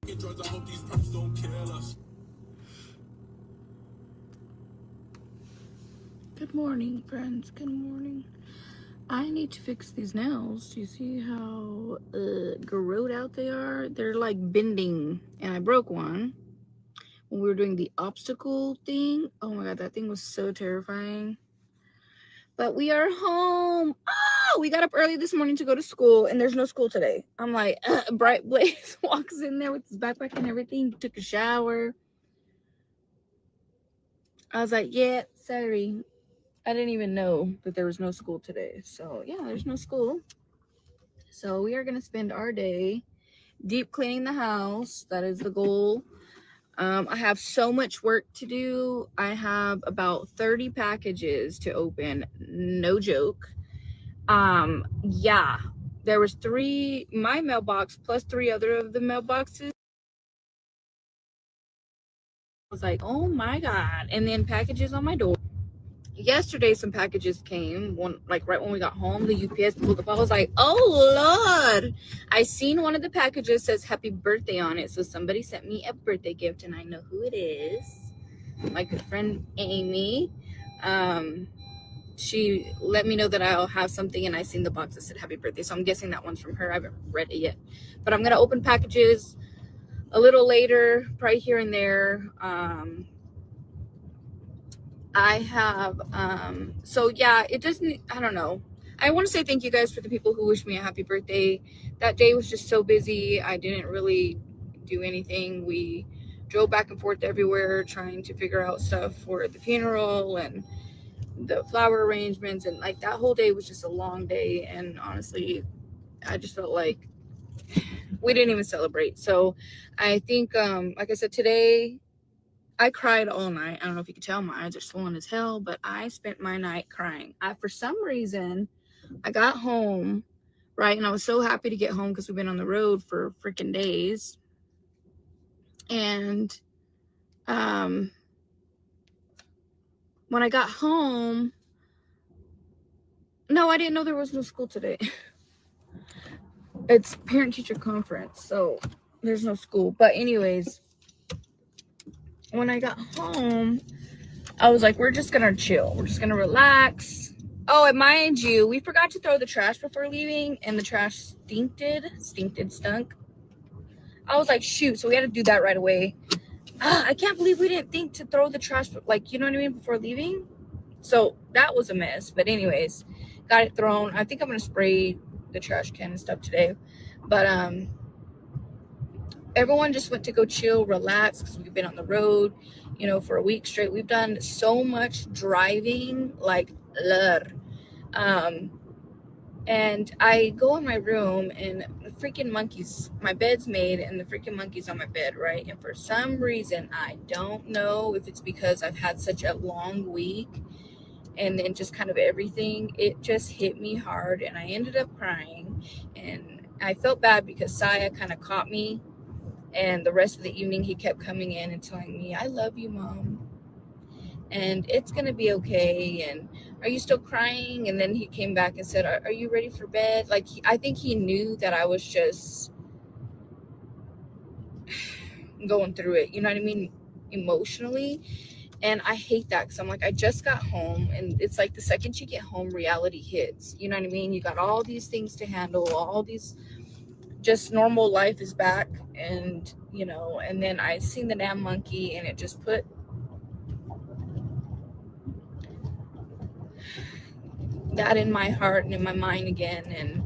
Good morning, friends. Good morning. I need to fix these nails. Do you see how growed out they are? They're like bending, and I broke one when we were doing the obstacle thing. Oh my god, that thing was so terrifying. But we are home. Oh, we got up early this morning to go to school, and there's no school today. I'm like, Bright Blaze walks in there with his backpack and everything, took a shower. I was like, yeah, sorry. I didn't even know that there was no school today. So, yeah, there's no school. So, we are going to spend our day deep cleaning the house. That is the goal. I have so much work to do. I have about 30 packages to open. No joke. Yeah, there was 3, my mailbox plus 3 other of the mailboxes. I was like, oh my God. And then packages on my door. Yesterday, some packages came, one like right when we got home. The UPS pulled up. I was like, oh Lord. I seen one of the packages says happy birthday on it. So somebody sent me a birthday gift, and I know who it is. My good friend Amy. She let me know that I'll have something, and I seen the box that said happy birthday. So I'm guessing that one's from her. I haven't read it yet. But I'm gonna open packages a little later, probably here and there. I have so yeah, it doesn't, I don't know. I want to say thank you guys for the people who wished me a happy birthday. That day was just so busy. I didn't really do anything. We drove back and forth everywhere trying to figure out stuff for the funeral and the flower arrangements, and like that whole day was just a long day, and honestly I just felt like we didn't even celebrate. So I think like I said, today I cried all night. I don't know if you can tell, my eyes are swollen as hell, but I spent my night crying. For some reason, I got home, right, and I was so happy to get home because we've been on the road for freaking days. And when I got home, no, I didn't know there was no school today. It's parent-teacher conference, so there's no school. But anyways, when I got home, I was like, we're just gonna chill. We're just gonna relax. Oh, and mind you, we forgot to throw the trash before leaving, and the trash stunk. I was like, shoot, so we had to do that right away. I can't believe we didn't think to throw the trash, like, you know what I mean, before leaving. So that was a mess. But anyways, got it thrown. I think I'm gonna spray the trash can and stuff today. But everyone just went to go chill, relax, because we've been on the road, you know, for a week straight. We've done so much driving, like, and I go in my room, and the freaking monkeys, my bed's made, and the freaking monkeys on my bed, right? And for some reason, I don't know if it's because I've had such a long week, and then just kind of everything, it just hit me hard, and I ended up crying. And I felt bad because Saya kind of caught me, and the rest of the evening he kept coming in and telling me, I love you, Mom, and it's gonna be okay, and are you still crying? And then he came back and said, are you ready for bed? Like, I think he knew that I was just going through it, you know what I mean, emotionally. And I hate that, because I'm like, I just got home, and it's like the second you get home, reality hits, you know what I mean? You got all these things to handle, all these, just normal life is back. And you know, and then I seen the damn monkey, and it just put that in my heart and in my mind again. And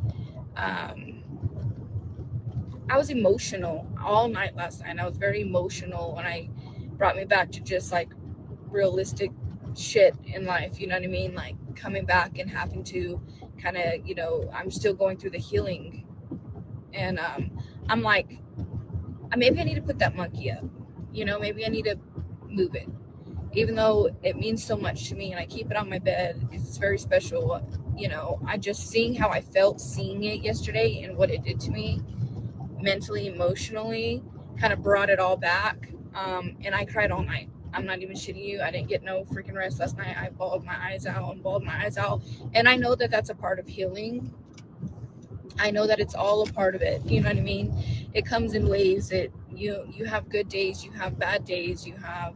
I was emotional all night last night. I was very emotional, and I brought me back to just like realistic shit in life, you know what I mean? Like coming back and having to kind of, you know, I'm still going through the healing. And I'm like, maybe I need to put that monkey up, you know, maybe I need to move it, even though it means so much to me, and I keep it on my bed because it's very special. You know, I just, seeing how I felt seeing it yesterday and what it did to me mentally, emotionally, kind of brought it all back. And I cried all night. I'm not even shitting you. I didn't get no freaking rest last night. I bawled my eyes out. And I know that that's a part of healing. I know that it's all a part of it. You know what I mean? It comes in waves. You have good days, you have bad days, you have,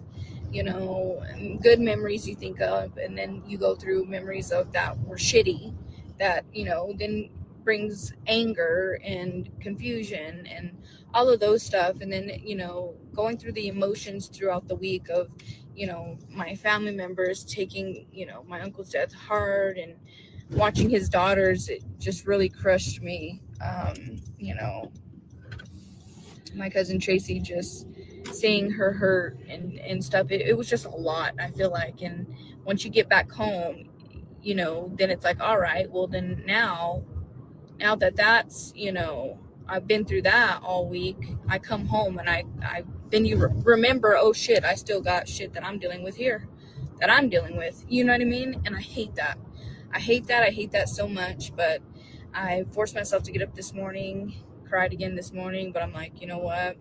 you know, good memories you think of, and then you go through memories of that were shitty, that, you know, then brings anger and confusion and all of those stuff. And then, you know, going through the emotions throughout the week of, you know, my family members taking, you know, my uncle's death hard, and watching his daughters, it just really crushed me. You know, my cousin Tracy, just seeing her hurt and stuff, it was just a lot, I feel like. And once you get back home, you know, then it's like, all right, well then now that that's, you know, I've been through that all week, I come home and I then you remember, oh shit, I still got shit that I'm dealing with here, that I'm dealing with, you know what I mean? And I hate that. I hate that so much. But I forced myself to get up this morning, cried again this morning, but I'm like, you know what?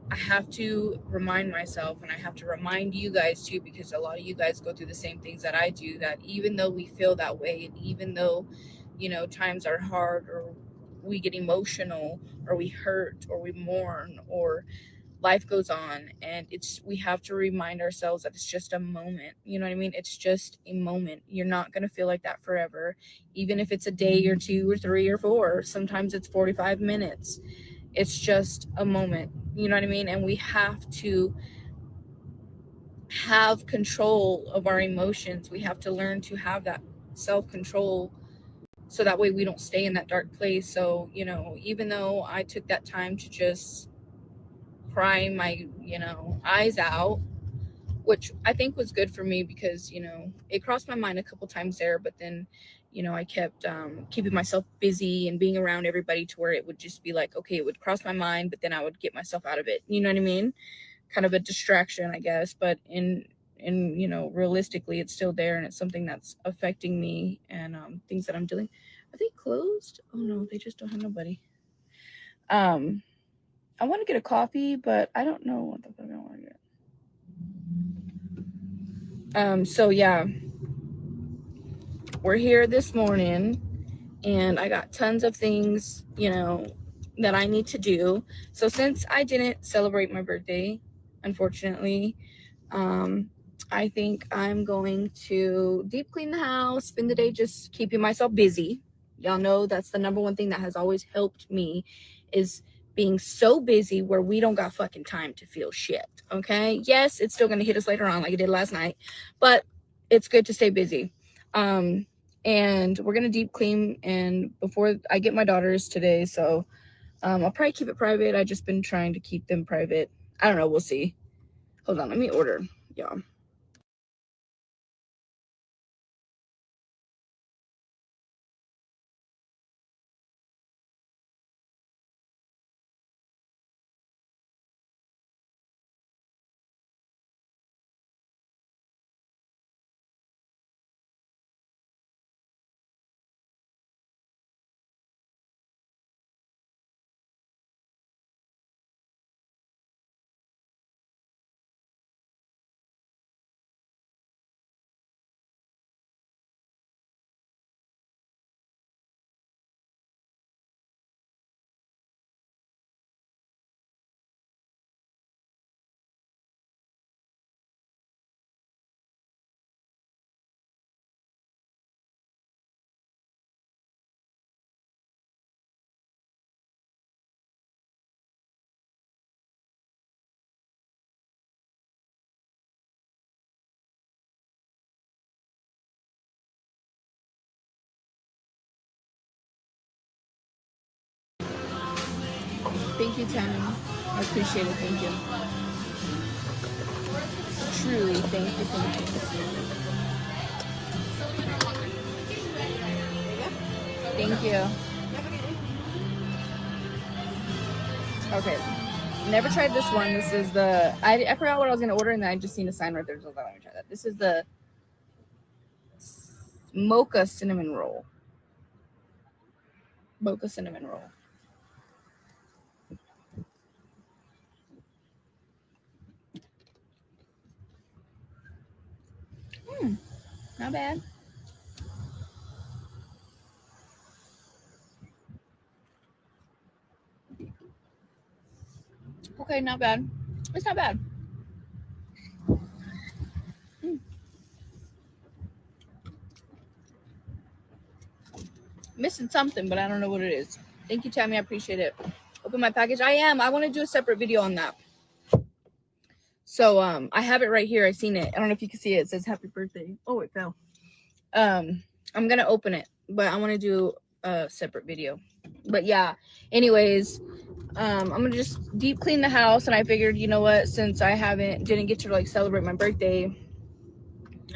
I have to remind myself, and I have to remind you guys too, because a lot of you guys go through the same things that I do, that even though we feel that way, and even though, you know, times are hard, or we get emotional, or we hurt, or we mourn, or life goes on, and we have to remind ourselves that it's just a moment. You know what I mean? It's just a moment. You're not going to feel like that forever, even if it's a day or two or three or four. Sometimes it's 45 minutes. It's just a moment. You know what I mean? And we have to have control of our emotions. We have to learn to have that self-control, so that way we don't stay in that dark place. So, you know, even though I took that time to just cry my, you know, eyes out, which I think was good for me, because, you know, it crossed my mind a couple times there, but then, you know, I kept keeping myself busy and being around everybody, to where it would just be like, okay, it would cross my mind, but then I would get myself out of it. You know what I mean? Kind of a distraction, I guess. But you know, realistically, it's still there, and it's something that's affecting me, and things that I'm doing. Are they closed? Oh no, they just don't have nobody. I want to get a coffee, but I don't know what the fuck I want to get. So yeah, we're here this morning, and I got tons of things, you know, that I need to do. So since I didn't celebrate my birthday, unfortunately, I think I'm going to deep clean the house, spend the day just keeping myself busy. Y'all know that's the number one thing that has always helped me, is being so busy where we don't got fucking time to feel shit. Okay. Yes, it's still going to hit us later on like it did last night, but it's good to stay busy. And we're going to deep clean, and before I get my daughters today. So, I'll probably keep it private. I just been trying to keep them private. I don't know. We'll see. Hold on. Let me order. Y'all. Thank you, Tammy. I appreciate it. Thank you. Truly, thank you. Thank you. Okay. Never tried this one. This is the I forgot what I was gonna order, and then I just seen a sign right there. So I thought, let me try that. This is the mocha cinnamon roll. Mocha cinnamon roll. Not bad. Okay, not bad. It's not bad. Missing something, but I don't know what it is. Thank you, Tammy. I appreciate it. Open my package. I want to do a separate video on that. So I have it right here. I seen it. I don't know if you can see it. It says happy birthday. Oh, it fell. I'm gonna open it, but I want to do a separate video. But yeah, anyways, I'm gonna just deep clean the house, and I figured, you know what, since I didn't get to like celebrate my birthday,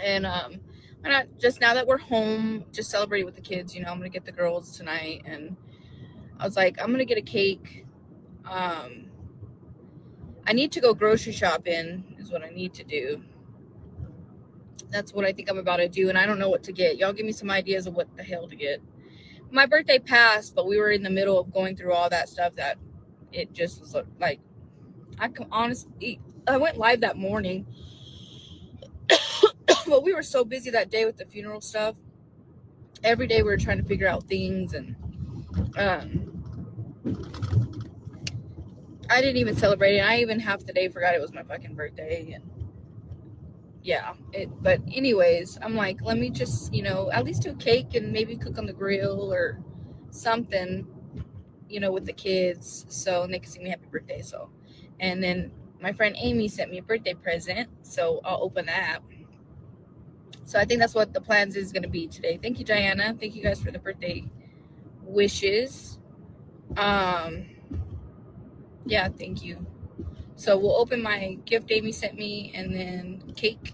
and why not just now that we're home, just celebrate with the kids. You know, I'm gonna get the girls tonight, and I was like, I'm gonna get a cake. I need to go grocery shopping is what I need to do. That's what I think I'm about to do, and I don't know what to get. Y'all give me some ideas of what the hell to get. My birthday passed, but we were in the middle of going through all that stuff that it just was like, I can honestly, I went live that morning, but we were so busy that day with the funeral stuff. Every day we were trying to figure out things, and I didn't even celebrate it. I even half the day forgot it was my fucking birthday, and yeah, but anyways, I'm like, let me just, at least do cake and maybe cook on the grill or something, with the kids, so they can sing me happy birthday. So, and then my friend Amy sent me a birthday present, so I'll open that. So I think that's what the plans is going to be today. Thank you, Diana. Thank you guys for the birthday wishes. Yeah, thank you. So we'll open my gift Amy sent me, and then cake.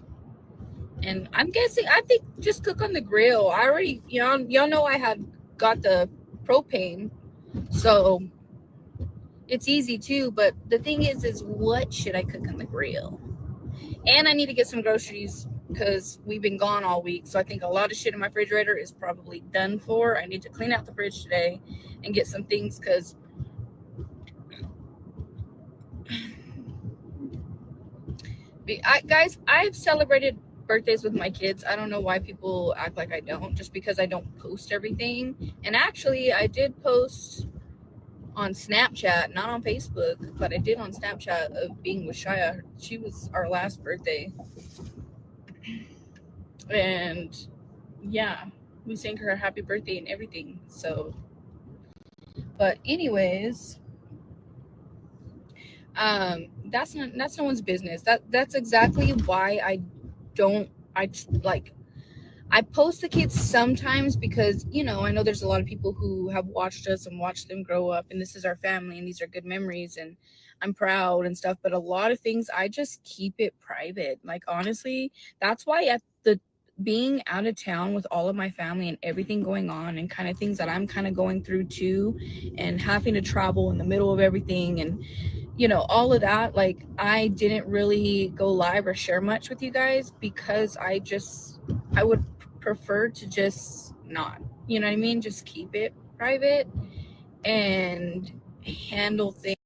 And I'm guessing, I think just cook on the grill. I already, y'all know I had got the propane, so it's easy too. But the thing is what should I cook on the grill? And I need to get some groceries because we've been gone all week. So I think a lot of shit in my refrigerator is probably done for. I need to clean out the fridge today and get some things because guys, I've celebrated birthdays with my kids. I don't know why people act like I don't, just because I don't post everything. And actually, I did post on Snapchat, not on Facebook, but I did on Snapchat of being with Shia. She was our last birthday. And yeah, we sang her happy birthday and everything. So, but anyways, that's no one's business. That's exactly why I post the kids sometimes because, I know there's a lot of people who have watched us and watched them grow up, and this is our family and these are good memories and I'm proud and stuff. But a lot of things I just keep it private. Like, honestly, that's why at the being out of town with all of my family and everything going on and kind of things that I'm kind of going through too, and having to travel in the middle of everything and all of that, like, I didn't really go live or share much with you guys because I would prefer to just not, you know what I mean? Just keep it private and handle things.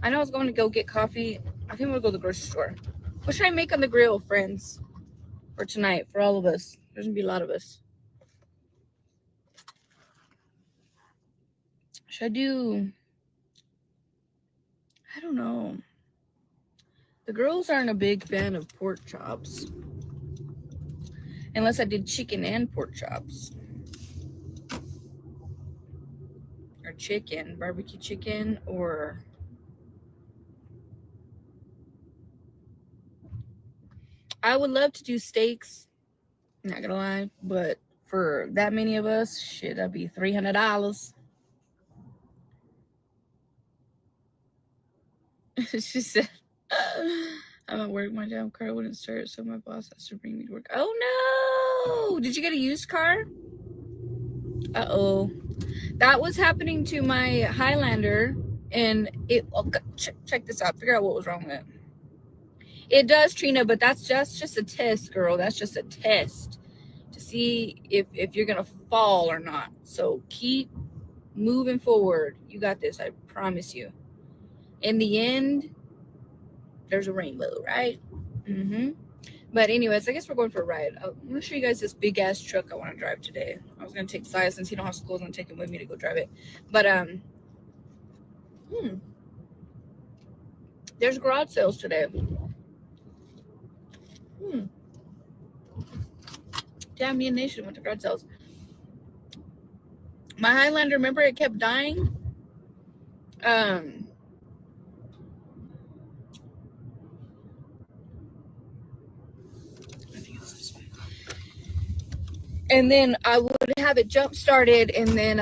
I know I was going to go get coffee. I think we'll go to the grocery store. What should I make on the grill, friends, for tonight, for all of us? There's gonna be a lot of us. Should I do... I don't know. The girls aren't a big fan of pork chops. Unless I did chicken and pork chops. Or chicken, barbecue chicken, or... I would love to do steaks, not gonna lie, but for that many of us, shit, that'd be $300. She said, I'm at work, my damn car wouldn't start, so my boss has to bring me to work. Oh no! Did you get a used car? Uh-oh. That was happening to my Highlander, and it... Oh, check this out. Figure out what was wrong with it. It does, Trina, but that's just a test, girl. That's just a test to see if you're gonna fall or not. So keep moving forward. You got this, I promise you. In the end, there's a rainbow, right? But anyways, I guess we're going for a ride. I'm gonna show you guys this big ass truck I want to drive today. I was gonna take Saya, since he don't have school, I'm gonna take him with me to go drive it. But there's garage sales today. Damn, me and Nation went to garage sales. My Highlander, remember it kept dying? And then I would have it jump started, and then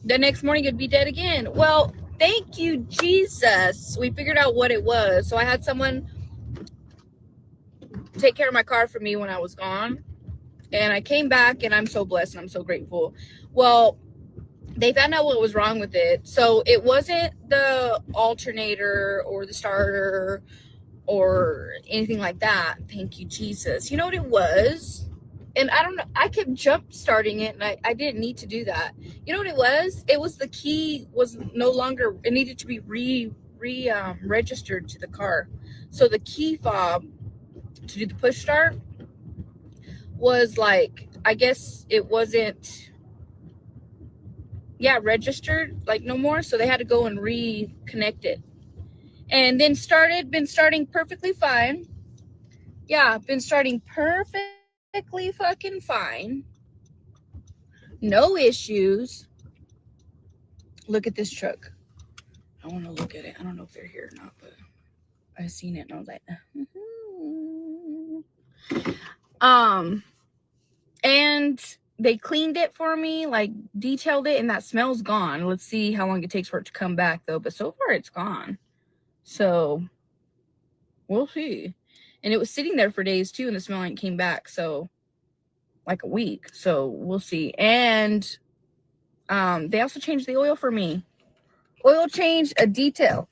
the next morning it'd be dead again. Well, thank you, Jesus. We figured out what it was. So I had someone take care of my car for me when I was gone, and I came back, and I'm so blessed and I'm so grateful. Well, they found out what was wrong with it. So it wasn't the alternator or the starter or anything like that. Thank you, Jesus. You know what it was? And I don't know, I kept jump starting it, and I didn't need to do that. You know what it was? It was the key was no longer, it needed to be registered to the car. So the key fob to do the push start was like, I guess it wasn't registered like no more, so they had to go and reconnect it. And then been starting perfectly fine. Yeah, been starting perfectly fucking fine. No issues. Look at this truck. I want to look at it. I don't know if they're here or not, but I seen it and I was like, and they cleaned it for me, like detailed it, and that smell's gone. Let's see how long it takes for it to come back though. But so far it's gone. So we'll see. And it was sitting there for days too, and the smell ain't came back. So like a week. So we'll see. And they also changed the oil for me. Oil change, detailed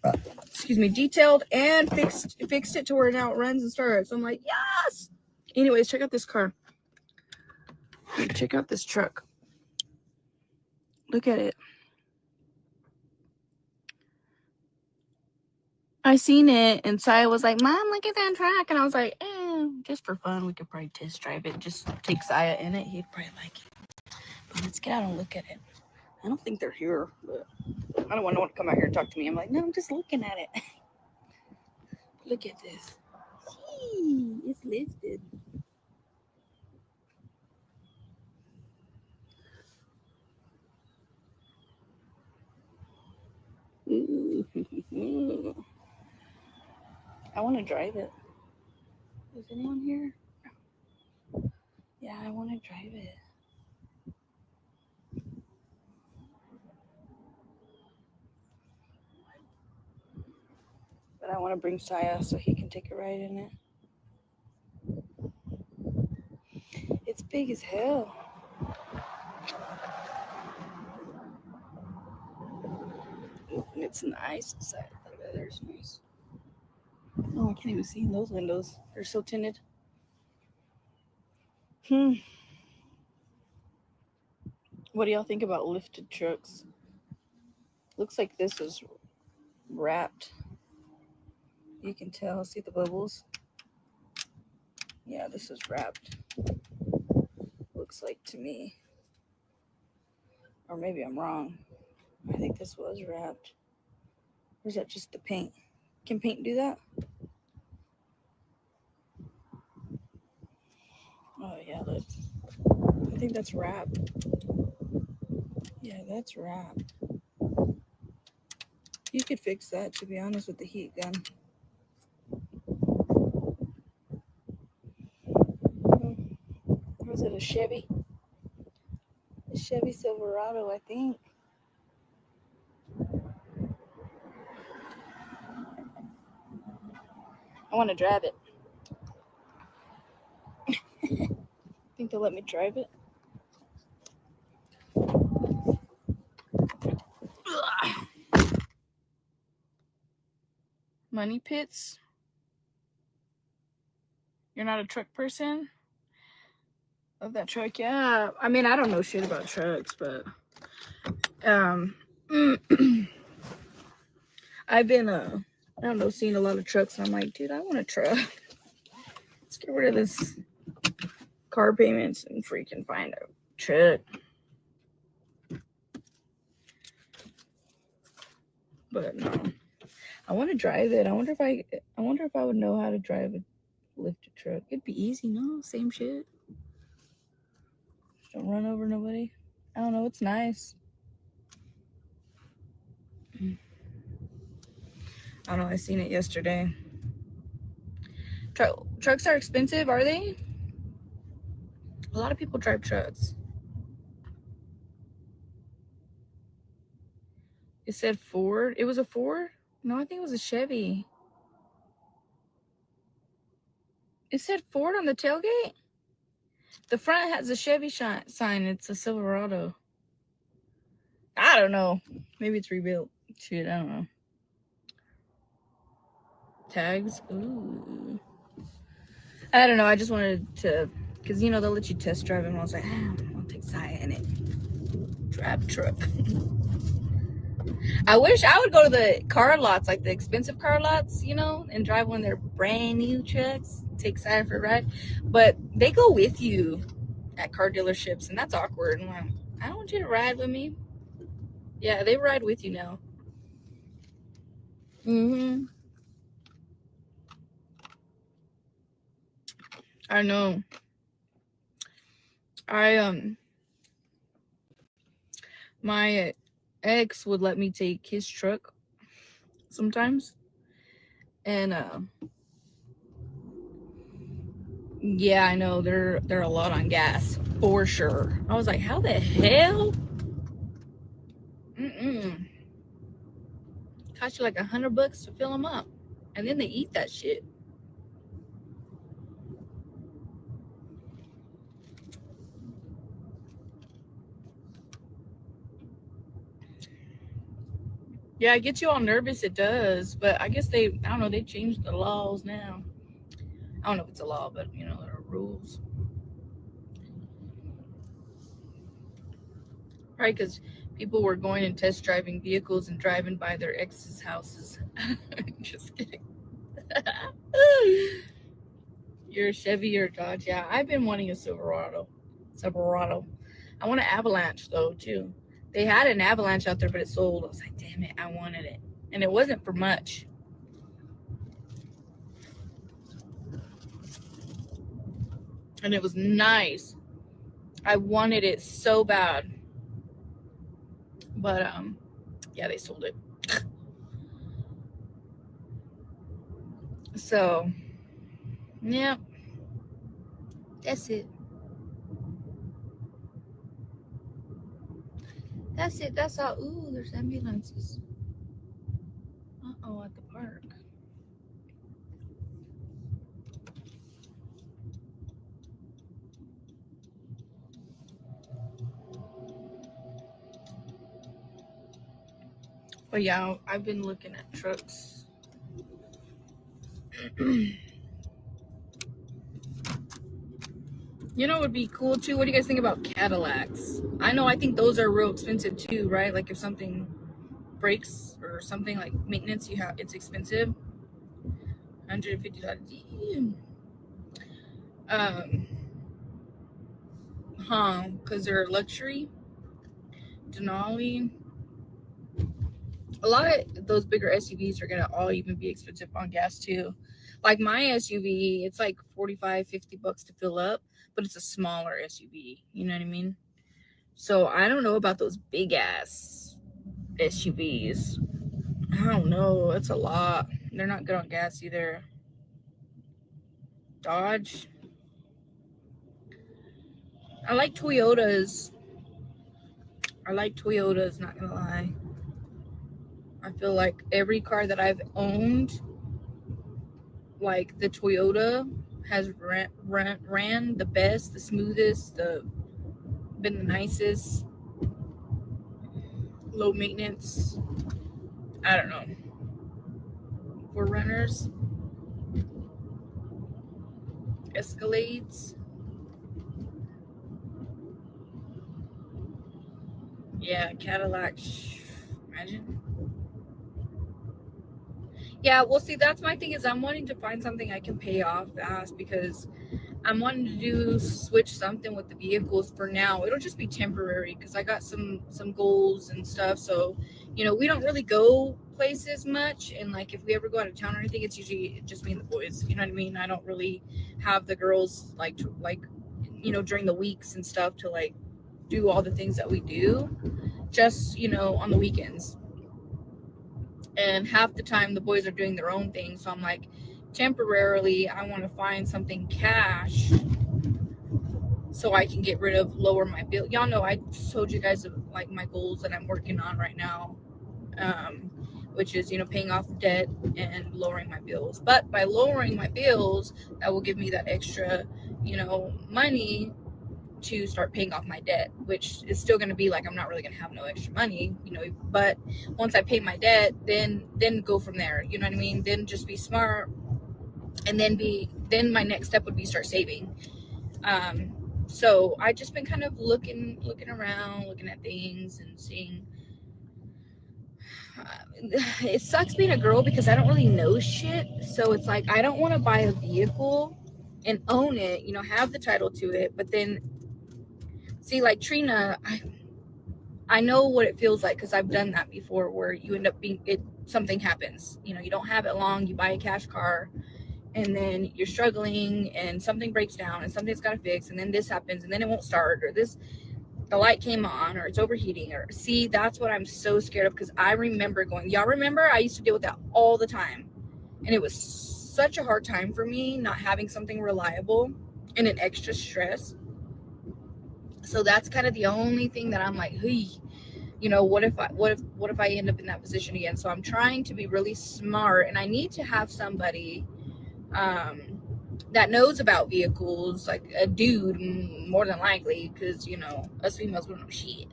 and fixed it to where now it runs and starts. I'm like, yes. Anyways, check out this car. Check out this truck. Look at it. I seen it, and Saya was like, Mom, look at that truck. And I was like, just for fun, we could probably test drive it. Just take Saya in it. He'd probably like it. But let's get out and look at it. I don't think they're here, but I don't want no one to come out here and talk to me. I'm like, no, I'm just looking at it. Look at this. It's lifted. I want to drive it. Is anyone here? Yeah, I want to drive it. But I want to bring Saya so he can take a ride in it. It's big as hell. It's nice inside. There's nice. Oh, I can't even see in those windows. They're so tinted. What do y'all think about lifted trucks? Looks like this is wrapped. You can tell. See the bubbles? Yeah, this is wrapped. Looks like to me. Or maybe I'm wrong. I think this was wrapped. Or is that just the paint? Can paint do that? Oh, yeah, look. I think that's wrapped. Yeah, that's wrapped. You could fix that, to be honest, with the heat gun. Was it a Chevy? A Chevy Silverado, I think. I want to drive it. Think they'll let me drive it? Ugh. Money pits? You're not a truck person? Love that truck, yeah. I mean, I don't know shit about trucks, but I've been I don't know, seeing a lot of trucks, and I'm like, dude, I want a truck. Let's get rid of this car payments and freaking find a truck. But no, I want to drive it. I wonder if I would know how to drive a lifted truck. It'd be easy, no? Same shit. Just don't run over nobody. I don't know. It's nice. I don't know. I seen it yesterday. Trucks are expensive, are they? A lot of people drive trucks. It said Ford. It was a Ford? No, I think it was a Chevy. It said Ford on the tailgate? The front has a Chevy sign. It's a Silverado. I don't know. Maybe it's rebuilt. Shit, I don't know. Tags? Ooh. I don't know. I just wanted to, because, they'll let you test drive them. I was like, I'll take Saya in it. Drive truck. I wish I would go to the car lots, like the expensive car lots, and drive one of their brand new trucks. Take Saya for a ride. But they go with you at car dealerships, and that's awkward. I'm like, I don't want you to ride with me. Yeah, they ride with you now. Mm-hmm. I know. My ex would let me take his truck sometimes. And yeah, I know they're a lot on gas for sure. I was like, how the hell? Cost you like $100 to fill them up, and then they eat that shit. Yeah, it gets you all nervous. It does, but I guess I don't know. They changed the laws now. I don't know if it's a law, but there are rules. Right, because people were going and test driving vehicles and driving by their ex's houses. Just kidding. You're a Chevy or a Dodge. Yeah, I've been wanting a Silverado. I want an Avalanche, though, too. They had an Avalanche out there, but it sold. I was like, damn it, I wanted it. And it wasn't for much. And it was nice. I wanted it so bad. But, yeah, they sold it. So, yeah. That's it. That's all. Ooh, there's ambulances. Uh-oh, at the park. But yeah, I've been looking at trucks. It would be cool too. What do you guys think about Cadillacs? I think those are real expensive too, right? Like if something breaks or something like maintenance, it's expensive. $150. Damn. Because they're luxury. Denali. A lot of those bigger SUVs are gonna all even be expensive on gas too. Like my SUV, it's like 45, $50 to fill up, but it's a smaller SUV. You know what I mean? So I don't know about those big ass SUVs. I don't know. It's a lot. They're not good on gas either. Dodge. I like Toyotas. Not gonna lie. I feel like every car that I've owned, like the Toyota, has ran the best, the smoothest, been the nicest, low maintenance. I don't know. For runners, Escalades. Yeah, Cadillac. Imagine. Yeah, well, see, that's my thing is I'm wanting to find something I can pay off fast because I'm wanting to switch something with the vehicles for now. It'll just be temporary because I got some goals and stuff. So, we don't really go places much, and like if we ever go out of town or anything, it's usually just me and the boys. You know what I mean? I don't really have the girls during the weeks and stuff to like do all the things that we do. Just on the weekends. And half the time the boys are doing their own thing. So I'm like, temporarily, I want to find something cash so I can lower my bill. Y'all know I told you guys like my goals that I'm working on right now, which is, paying off debt and lowering my bills. But by lowering my bills, that will give me that extra, money to start paying off my debt, which is still going to be like I'm not really going to have no extra money, but once I pay my debt, then go from there. You know what I mean? Then just be smart, and then my next step would be start saving. So I just been kind of looking around, looking at things and seeing. It sucks being a girl because I don't really know shit, so it's like I don't want to buy a vehicle and own it, have the title to it, but then see, like Trina, I know what it feels like because I've done that before where you end up something happens. You don't have it long, you buy a cash car, and then you're struggling and something breaks down and something's got to fix, and then this happens and then it won't start, or the light came on, or it's overheating, or see, that's what I'm so scared of because I remember y'all remember I used to deal with that all the time, and it was such a hard time for me not having something reliable and an extra stress. So that's kind of the only thing that I'm like, hey, what if I end up in that position again? So I'm trying to be really smart, and I need to have somebody that knows about vehicles, like a dude, more than likely, because us females don't know shit,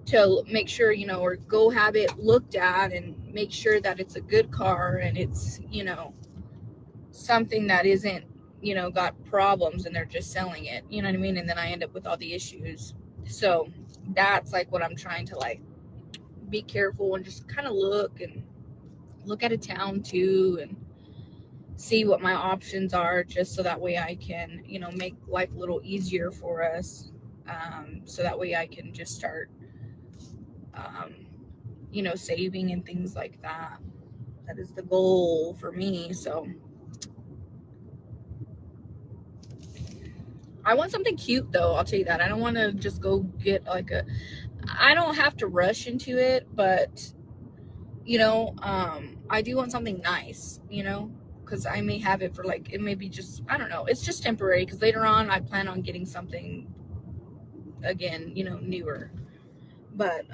to make sure, or go have it looked at and make sure that it's a good car and it's something that isn't got problems and they're just selling it, you know what I mean? And then I end up with all the issues. So that's like what I'm trying to like be careful and just kind of look at a town too and see what my options are, just so that way I can make life a little easier for us, so that way I can just start saving and things like that. That is the goal for me. So I want something cute though, I'll tell you that. I don't want to just go get I don't have to rush into it, but I do want something nice, because I may have it for it may be just, I don't know, it's just temporary, because later on I plan on getting something again, newer. But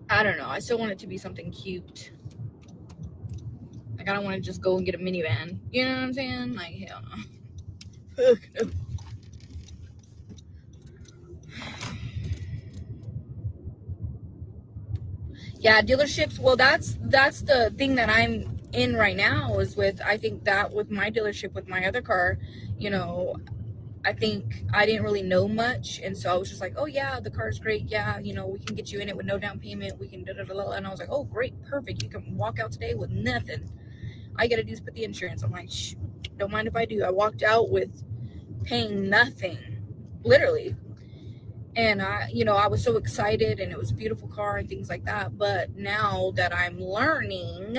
I don't know, I still want it to be something cute. Like, I don't want to just go and get a minivan. You know what I'm saying? Like, hell no. Yeah, dealerships. Well, that's the thing that I'm in right now, is with, I think that with my dealership, with my other car, I think I didn't really know much, and so I was just like, oh yeah, the car's great, yeah, we can get you in it with no down payment, we can and I was like, oh great, perfect, you can walk out today with nothing. All you gotta do is put the insurance. I'm like, shh, Don't mind if I do. I walked out with paying nothing, literally. And I was so excited, and it was a beautiful car and things like that. But now that I'm learning,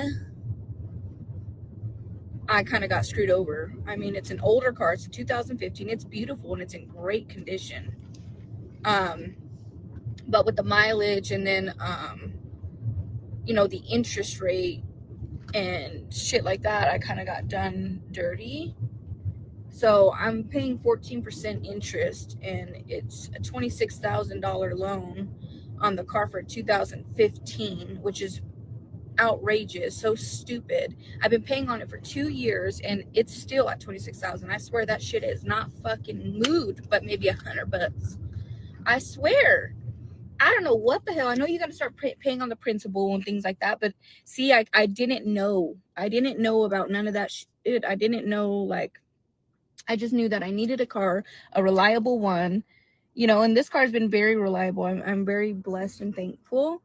I kind of got screwed over. I mean, it's an older car. It's a 2015. It's beautiful and it's in great condition. But with the mileage and then, the interest rate and shit like that, I kind of got done dirty. So I'm paying 14% interest, and it's a $26,000 loan on the car for 2015, which is outrageous, so stupid. I've been paying on it for 2 years, and it's still at 26,000. I swear that shit is not fucking moved, but maybe $100. I swear. I don't know what the hell. I know you got to start paying on the principal and things like that, but see, I didn't know. I didn't know about none of that shit. I didn't know, like, I just knew that I needed a car, a reliable one, and this car has been very reliable. I'm very blessed and thankful,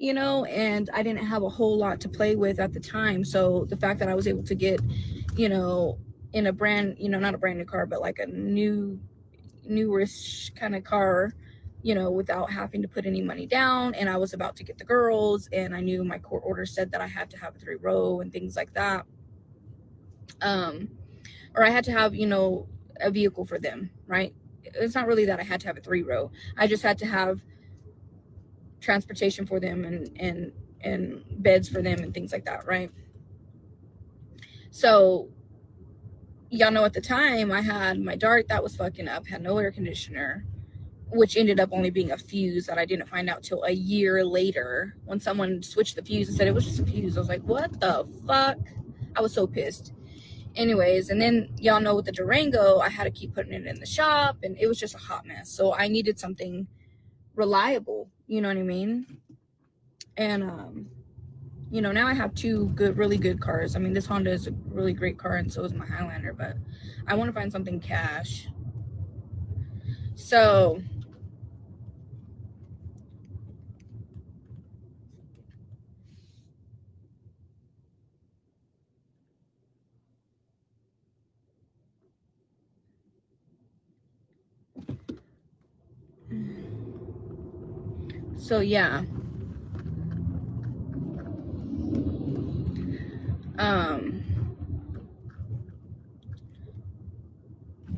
and I didn't have a whole lot to play with at the time. So the fact that I was able to get, in a brand, not a brand new car, but like a newish kind of car, without having to put any money down. And I was about to get the girls, and I knew my court order said that I had to have a 3-row and things like that. Or I had to have, a vehicle for them, right? It's not really that I had to have a 3-row. I just had to have transportation for them and beds for them and things like that, right? So y'all know at the time I had my Dart that was fucking up, had no air conditioner, which ended up only being a fuse that I didn't find out till a year later when someone switched the fuse and said it was just a fuse. I was like, what the fuck? I was so pissed. Anyways, and then y'all know with the Durango, I had to keep putting it in the shop, and it was just a hot mess. So I needed something reliable, you know what I mean? And now I have 2 really good cars. I mean, this Honda is a really great car, and so is my Highlander, but I want to find something cash. So yeah.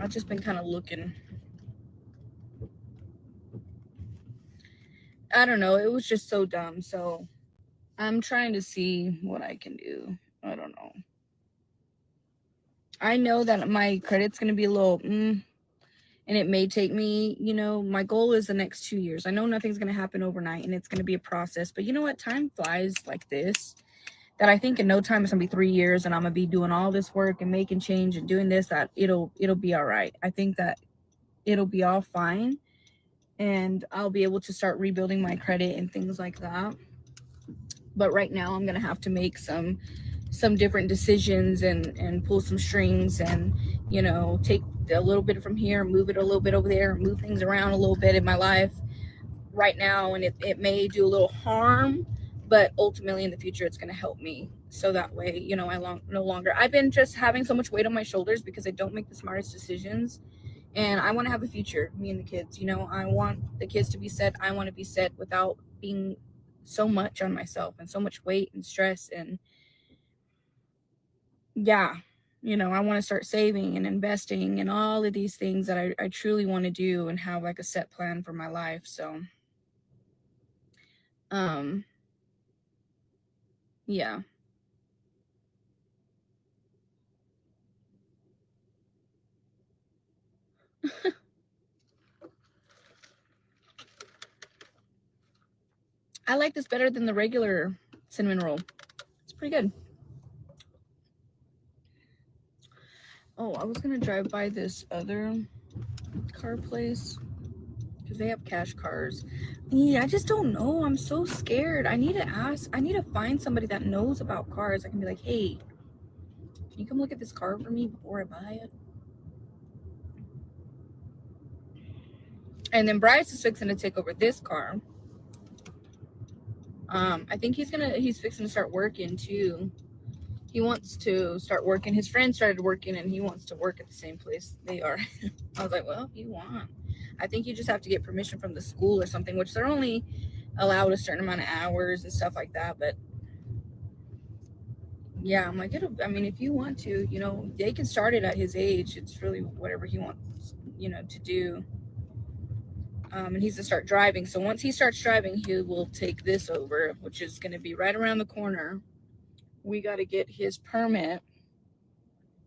I've just been kind of looking. I don't know. It was just so dumb. So I'm trying to see what I can do. I don't know. I know that my credit's going to be a little, and it may take me, my goal is the next 2 years. I know nothing's going to happen overnight, and it's going to be a process. But you know what? Time flies like this, that I think in no time it's going to be 3 years, and I'm going to be doing all this work and making change and doing this, that it'll be all right. I think that it'll be all fine, and I'll be able to start rebuilding my credit and things like that. But right now I'm going to have to make some different decisions and pull some strings and, take a little bit from here, move it a little bit over there, move things around a little bit in my life right now. And it may do a little harm, but ultimately in the future, it's going to help me. So that way, no longer, I've been just having so much weight on my shoulders because I don't make the smartest decisions. And I want to have a future, me and the kids, I want the kids to be set. I want to be set without being so much on myself and so much weight and stress. And yeah, I want to start saving and investing and all of these things that I truly want to do and have like a set plan for my life. So, yeah. I like this better than the regular cinnamon roll. It's pretty good. Oh, I was going to drive by this other car place because they have cash cars. Yeah, I just don't know. I'm so scared. I need to find somebody that knows about cars. I can be like, hey, can you come look at this car for me before I buy it? And then Bryce is fixing to take over this car. I think he's fixing to start working too. He wants to start working. His friend started working and he wants to work at the same place they are. I was like, well, if you want. I think you just have to get permission from the school or something, which they're only allowed a certain amount of hours and stuff like that. But yeah, I'm like, I mean, if you want to, they can start it at his age. It's really whatever he wants, to do. And he's to start driving. So once he starts driving, he will take this over, which is going to be right around the corner. We got to get his permit,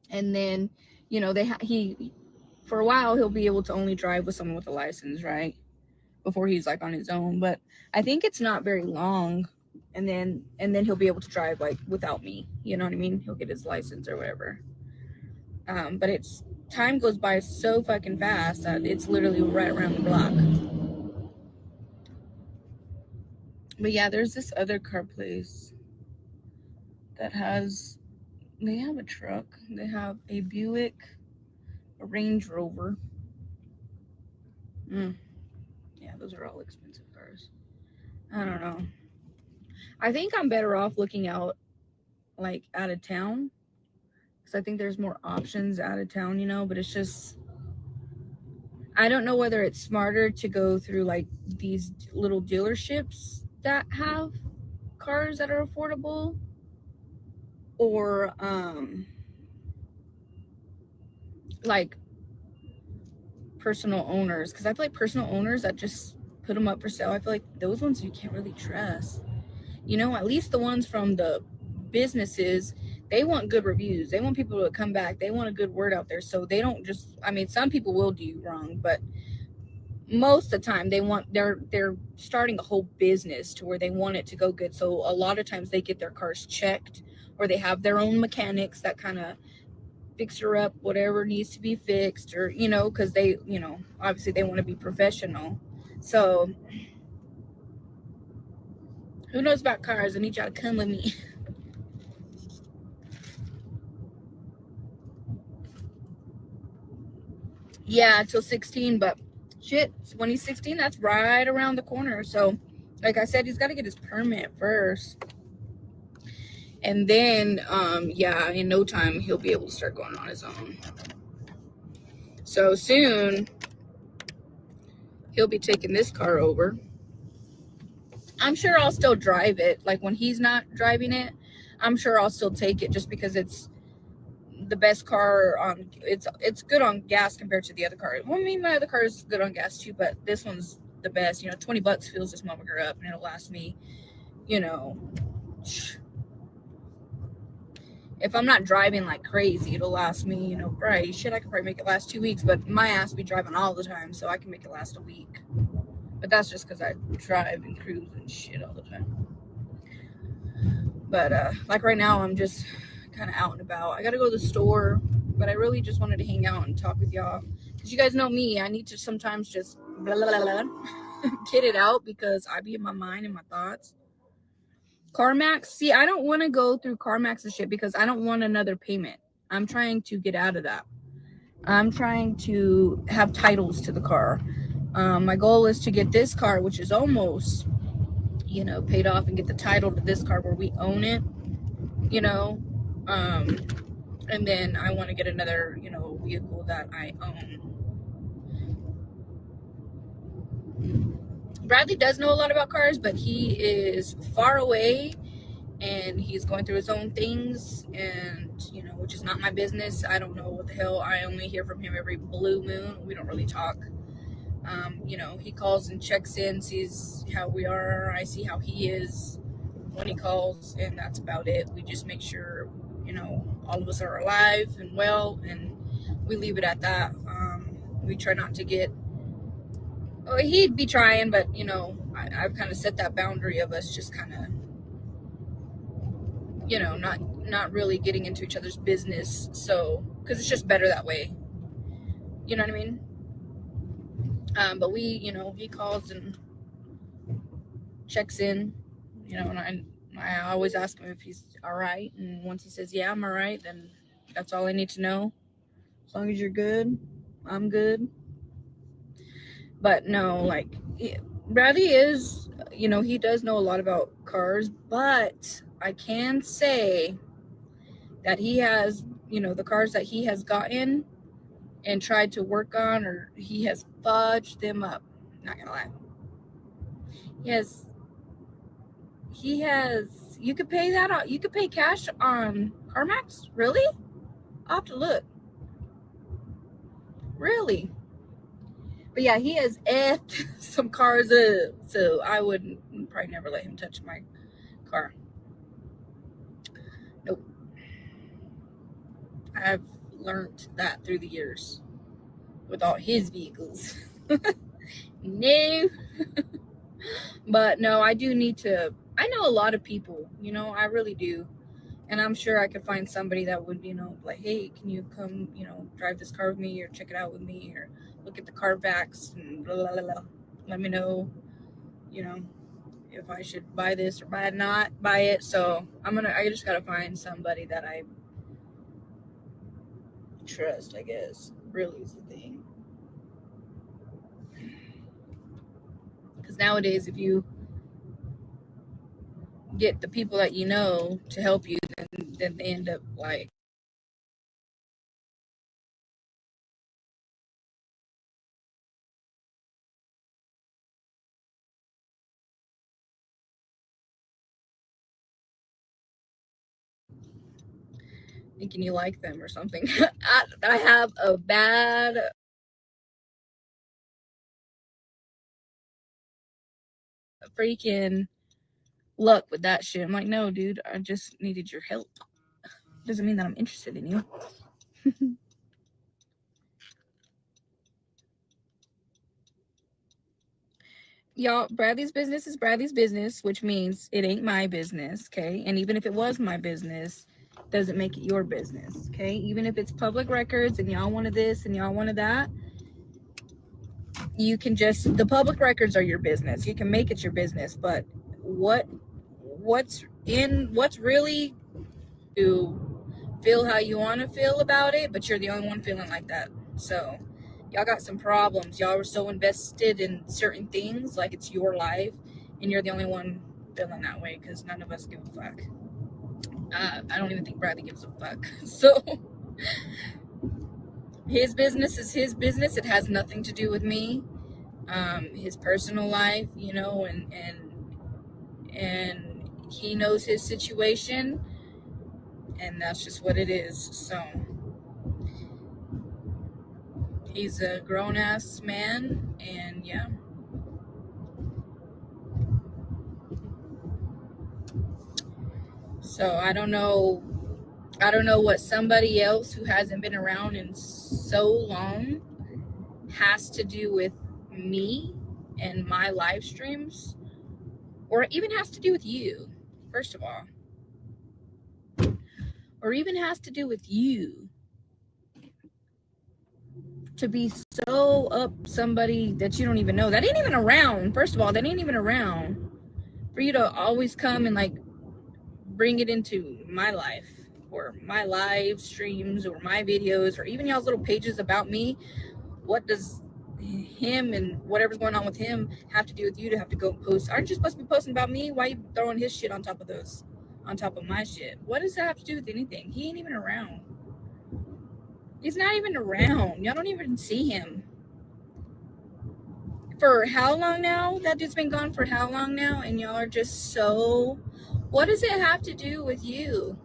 and then, he for a while he'll be able to only drive with someone with a license, right? Before he's like on his own. But I think it's not very long, and then he'll be able to drive like without me. You know what I mean? He'll get his license or whatever. But it's time goes by so fucking fast that it's literally right around the block. But yeah, there's this other car place that they have a truck. They have a Buick, a Range Rover. Yeah, those are all expensive cars. I don't know. I think I'm better off looking out like out of town, because I think there's more options out of town, but it's just, I don't know whether it's smarter to go through like these little dealerships that have cars that are affordable, or like personal owners, because I feel like personal owners that just put them up for sale, I feel like those ones you can't really trust. At least the ones from the businesses, they want good reviews. They want people to come back. They want a good word out there. So they don't just, I mean, some people will do you wrong, but most of the time they're starting a whole business to where they want it to go good. So a lot of times they get their cars checked, or they have their own mechanics that kind of fix her up whatever needs to be fixed, or because they obviously they want to be professional. So who knows about cars? I need y'all to come with me. Yeah, till 16, but shit, when he's 16, that's right around the corner. So like I said, he's got to get his permit first, and then yeah, in no time he'll be able to start going on his own. So soon he'll be taking this car over. I'm sure I'll still drive it, like when he's not driving it. I'm sure I'll still take it, just because it's the best car. It's good on gas compared to the other car. Well, I mean, my other car is good on gas too, but this one's the best. $20 fills this motherfucker up, and it'll last me, if I'm not driving like crazy, it'll last me, right? Shit, I could probably make it last 2 weeks, but my ass be driving all the time, so I can make it last a week. But that's just because I drive and cruise and shit all the time. But like right now, I'm just kind of out and about. I gotta go to the store, but I really just wanted to hang out and talk with y'all, because you guys know me. I need to sometimes just blah, blah, blah, blah, get it out, because I be in my mind and my thoughts. CarMax, see, I don't want to go through CarMax and shit, because I don't want another payment. I'm trying to get out of that. I'm trying to have titles to the car. My goal is to get this car, which is almost paid off, and get the title to this car where we own it, and then I want to get another vehicle that I own. Bradley does know a lot about cars, but he is far away and he's going through his own things, and which is not my business. I don't know what the hell. I only hear from him every blue moon. We don't really talk. He calls and checks in, sees how we are. I see how he is when he calls, and that's about it. We just make sure, all of us are alive and well, and we leave it at that. We try not to get, he'd be trying, but, I've kind of set that boundary of us just kind of, not really getting into each other's business. So, because it's just better that way. You know what I mean? But we, he calls and checks in, and I always ask him if he's all right. And once he says, yeah, I'm all right, then that's all I need to know. As long as you're good, I'm good. But no, like, Bradley is, he does know a lot about cars, but I can say that he has, the cars that he has gotten and tried to work on, or he has fudged them up. Not gonna lie. You could pay that. You could pay cash on CarMax. Really? I'll have to look. Really? But yeah, he has effed some cars up, so I would probably never let him touch my car. Nope. I've learned that through the years with all his vehicles. No. But no, I do need to. I know a lot of people, I really do. And I'm sure I could find somebody that would, like, hey, can you come, drive this car with me, or check it out with me, or look at the Carfax and blah, blah, blah, blah. Let me know, if I should buy this or not buy it. So I just got to find somebody that I trust, I guess, really is the thing. Because nowadays, if you get the people that you know to help you, then they end up like thinking you like them or something. I have a bad freaking luck with that shit. I'm like, no, dude, I just needed your help. Doesn't mean that I'm interested in you. Y'all, Bradley's business is Bradley's business, which means it ain't my business, okay? And even if it was my business, doesn't make it your business, okay? Even if it's public records and y'all wanted this and y'all wanted that, you can just, the public records are your business. You can make it your business, but what's really, to feel how you want to feel about it, but you're the only one feeling like that. So y'all got some problems. Y'all were so invested in certain things, like it's your life, and you're the only one feeling that way, because none of us give a fuck. I don't even think Bradley gives a fuck. So his business is his business. It has nothing to do with me. His personal life, and he knows his situation, and that's just what it is. So he's a grown-ass man, and yeah. So I don't know what somebody else who hasn't been around in so long has to do with me and my live streams, or even has to do with you, first of all, or even has to do with you to be so up somebody that you don't even know, that ain't even around. First of all, that ain't even around, for you to always come and like bring it into my life or my live streams or my videos or even y'all's little pages about me. What does him and whatever's going on with him have to do with you to have to go post? Aren't you supposed to be posting about me? Why are you throwing his shit on top of my shit? What does that have to do with anything? He ain't even around. He's not even around. Y'all don't even see him. For how long now? That dude's been gone for how long now? And y'all are just so... What does it have to do with you?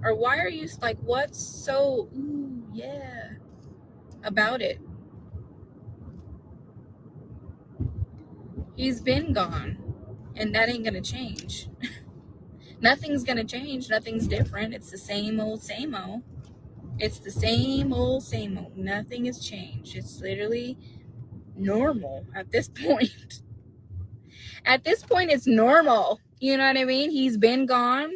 Or why are you like, what's so, ooh, yeah, about it? He's been gone, and that ain't gonna change. Nothing's gonna change. Nothing's different. It's the same old, same old. It's the same old, same old. Nothing has changed. It's literally normal at this point. At this point, it's normal. You know what I mean? He's been gone.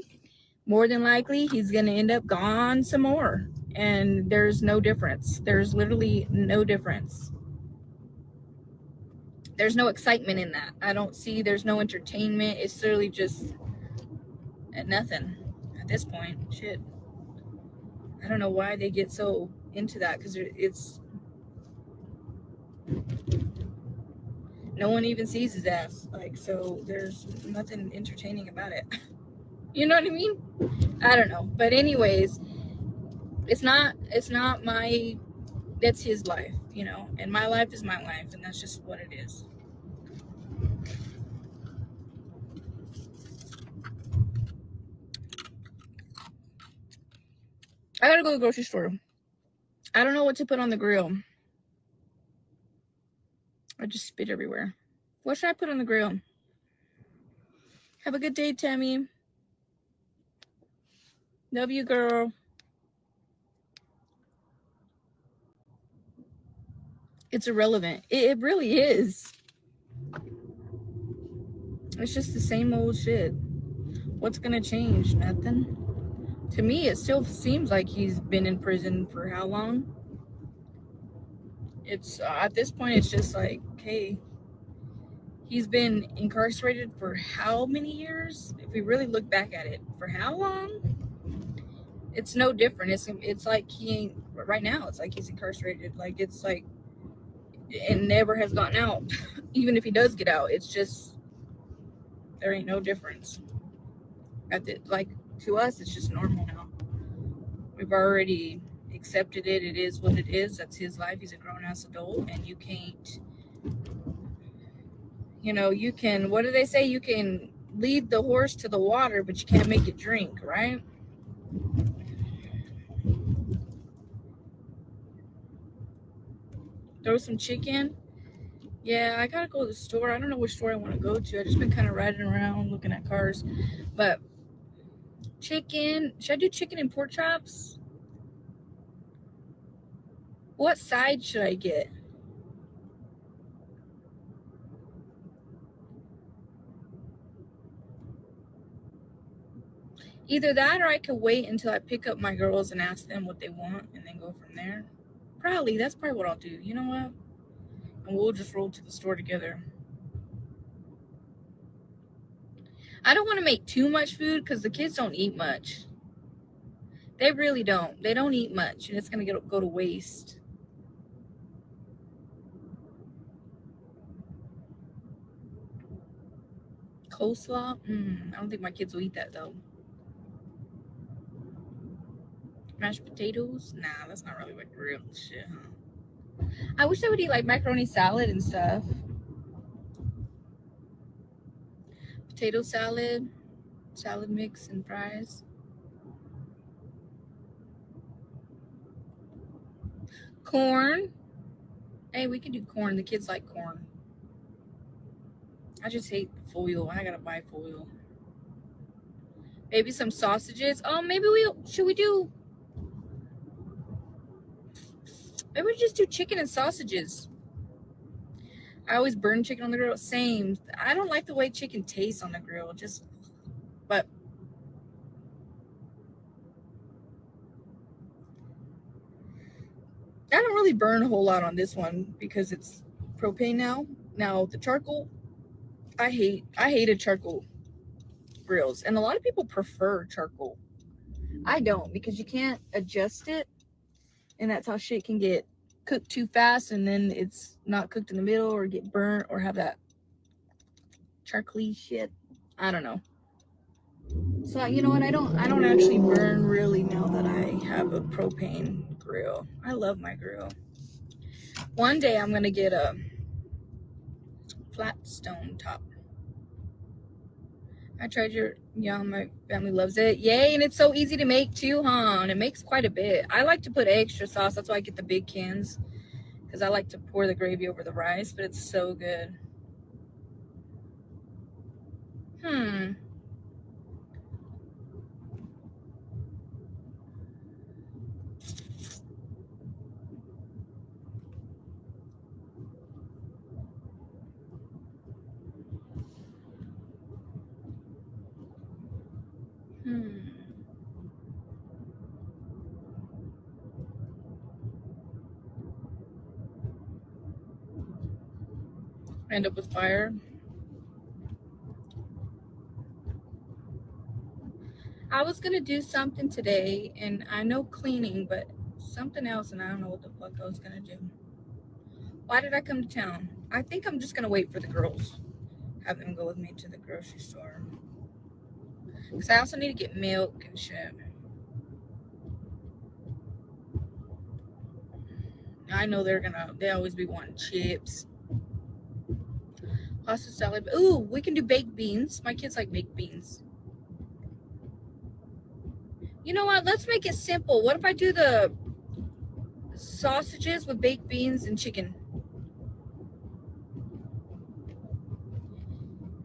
More than likely, he's gonna end up gone some more. And there's no difference. There's literally no difference. There's no excitement in that. There's no entertainment. It's literally just nothing at this point. Shit. I don't know why they get so into that, because it's no one even sees his ass. Like, so there's nothing entertaining about it. You know what I mean? I don't know. But anyways, it's not my, that's his life, you know, and my life is my life, and that's just what it is. I gotta go to the grocery store. I don't know what to put on the grill. I just spit everywhere. What should I put on the grill? Have a good day, Tammy. Love you, girl. It's irrelevant. It really is. It's just the same old shit. What's gonna change? Nothing. To me, it still seems like he's been in prison for how long? It's at this point, it's just like, hey, he's been incarcerated for how many years? If we really look back at it, for how long? It's no different. It's like he ain't right now. It's like he's incarcerated. Like it's like, and never has gotten out. Even if he does get out, it's just there ain't no difference. Like to us, it's just normal now. We've already accepted it. It is what it is. That's his life. He's a grown ass adult, and you can't. You know, you can. What do they say? You can lead the horse to the water, but you can't make it drink, right? Throw some chicken. Yeah, I gotta go to the store. I don't know which store I want to go to. I just been kind of riding around looking at cars, but chicken. Should I do chicken and pork chops? What side should I get? Either that, or I could wait until I pick up my girls and ask them what they want, and then go from there. Probably that's probably what I'll do. You know what? And we'll just roll to the store together. I don't want to make too much food because the kids don't eat much. They really don't. They don't eat much, and it's gonna go to waste. Coleslaw? I don't think my kids will eat that though. Mashed potatoes? Nah, that's not really like real shit, huh? I wish they would eat like macaroni salad and stuff. Potato salad, salad mix, and fries. Corn. Hey, we can do corn. The kids like corn. I just hate foil. I gotta buy foil. Maybe some sausages. Oh, maybe we do. Maybe we just do chicken and sausages. I always burn chicken on the grill. Same. I don't like the way chicken tastes on the grill. But I don't really burn a whole lot on this one because it's propane now. Now the charcoal, I hated charcoal grills, and a lot of people prefer charcoal. I don't because you can't adjust it, and that's how shit can get cooked too fast, and then it's not cooked in the middle or get burnt or have that charcoaly shit. I don't know. So you know what? I don't actually burn really now that I have a propane grill. I love my grill. One day I'm gonna get a flat stone top. I tried your, yeah, my family loves it. Yay, and it's so easy to make too, huh? And it makes quite a bit. I like to put extra sauce. That's why I get the big cans because I like to pour the gravy over the rice, but it's so good. Hmm. Hmm. End up with fire. I was gonna do something today, and I know cleaning, but something else, and I don't know what the fuck I was gonna do. Why did I come to town? I think I'm just gonna wait for the girls. Have them go with me to the grocery store. Because I also need to get milk and shit. I know they always be wanting chips. Pasta salad. Ooh, we can do baked beans. My kids like baked beans. You know what? Let's make it simple. What if I do the sausages with baked beans and chicken?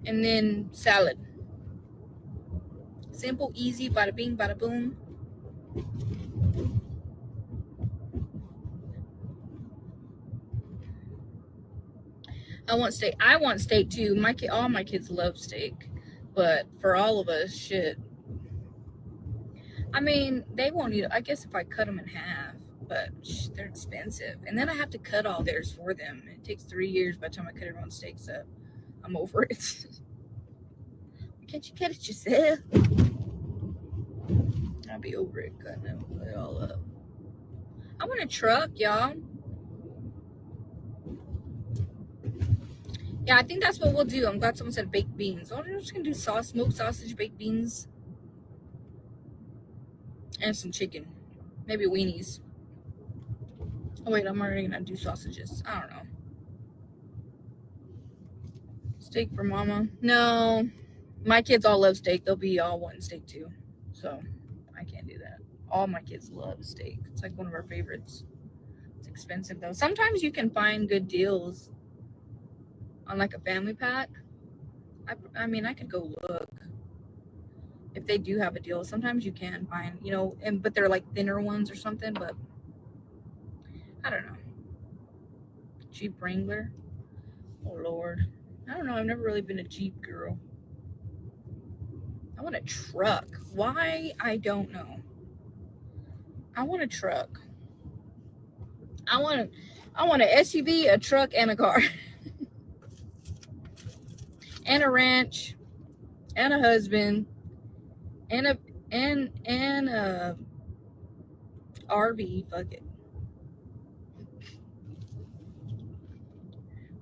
And then salad. Simple, easy, bada bing, bada boom. I want steak too. All my kids love steak, but for all of us, shit. I mean, they won't eat. I guess if I cut them in half, but they're expensive, and then I have to cut all theirs for them. It takes 3 years by the time I cut everyone's steaks up. I'm over it. Can't you cut it yourself? I'll be over it cutting it all up. I want a truck, y'all. Yeah, I think that's what we'll do. I'm glad someone said baked beans. Oh, I'm just gonna do smoked sausage, baked beans, and some chicken. Maybe weenies. Oh wait, I'm already gonna do sausages. I don't know. Steak for mama. No, my kids all love steak. They'll be all wanting steak too. So I can't do that. All my kids love steak. It's like one of our favorites. It's expensive though. Sometimes you can find good deals on like a family pack. I mean, I could go look if they do have a deal. Sometimes you can find, but they're like thinner ones or something. But I don't know. Jeep Wrangler. Oh Lord, I don't know. I've never really been a Jeep girl. I want a truck. Why? I don't know. I want a truck. I want an SUV, a truck, and a car, and a ranch, and a husband, and a RV. Fuck it.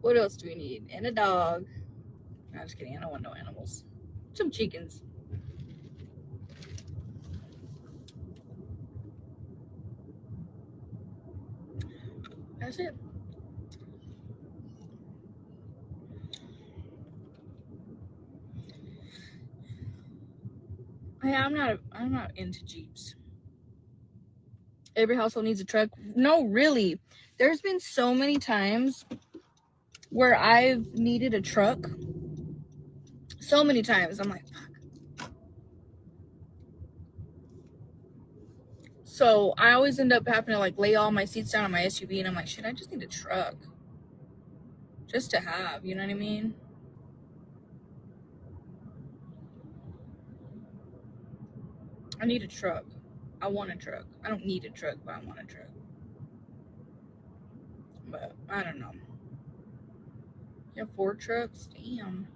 What else do we need? And a dog. No, I'm just kidding. I don't want no animals. Some chickens. That's it. Yeah, I'm not into Jeeps. Every household needs a truck. No, really. There's been so many times where I've needed a truck. So many times. I'm like, fuck. So I always end up having to like lay all my seats down on my SUV, and I'm like, shit, I just need a truck. Just to have, you know what I mean? I need a truck. I want a truck. I don't need a truck, but I want a truck. But I don't know. You have 4 trucks? Damn.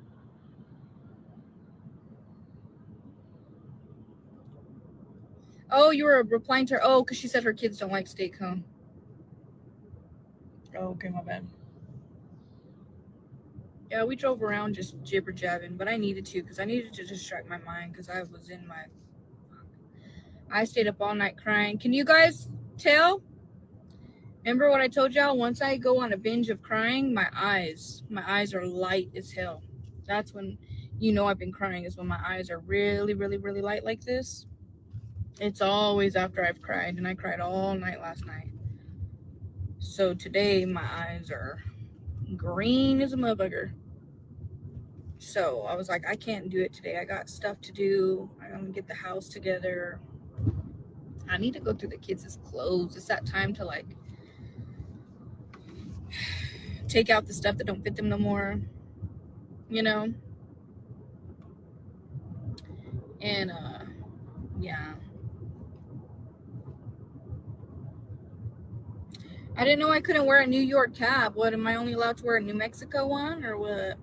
Oh, you were replying to her. Oh, because she said her kids don't like steak, huh? Oh, okay, my bad. Yeah, we drove around just jibber jabbing, but I needed to because I needed to distract my mind because I stayed up all night crying. Can you guys tell? Remember what I told y'all? Once I go on a binge of crying, my eyes are light as hell. That's when I've been crying, is when my eyes are really, really, really light like this. It's always after I've cried, and I cried all night last night. So today my eyes are green as a motherfucker. So I was like, I can't do it today. I got stuff to do. I'm gonna get the house together. I need to go through the kids' clothes. It's that time to like take out the stuff that don't fit them no more, and yeah, I didn't know I couldn't wear a New York cap. What, am I only allowed to wear a New Mexico one, or what?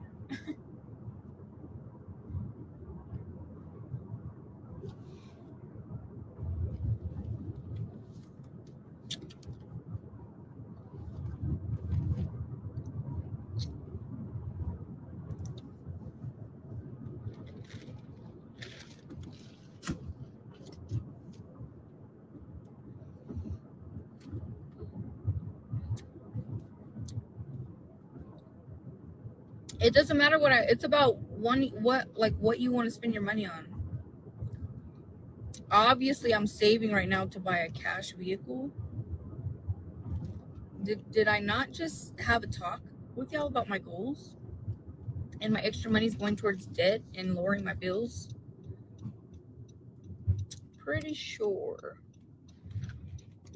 It doesn't matter it's about what you want to spend your money on. Obviously, I'm saving right now to buy a cash vehicle. Did I not just have a talk with y'all about my goals? And my extra money is going towards debt and lowering my bills? Pretty sure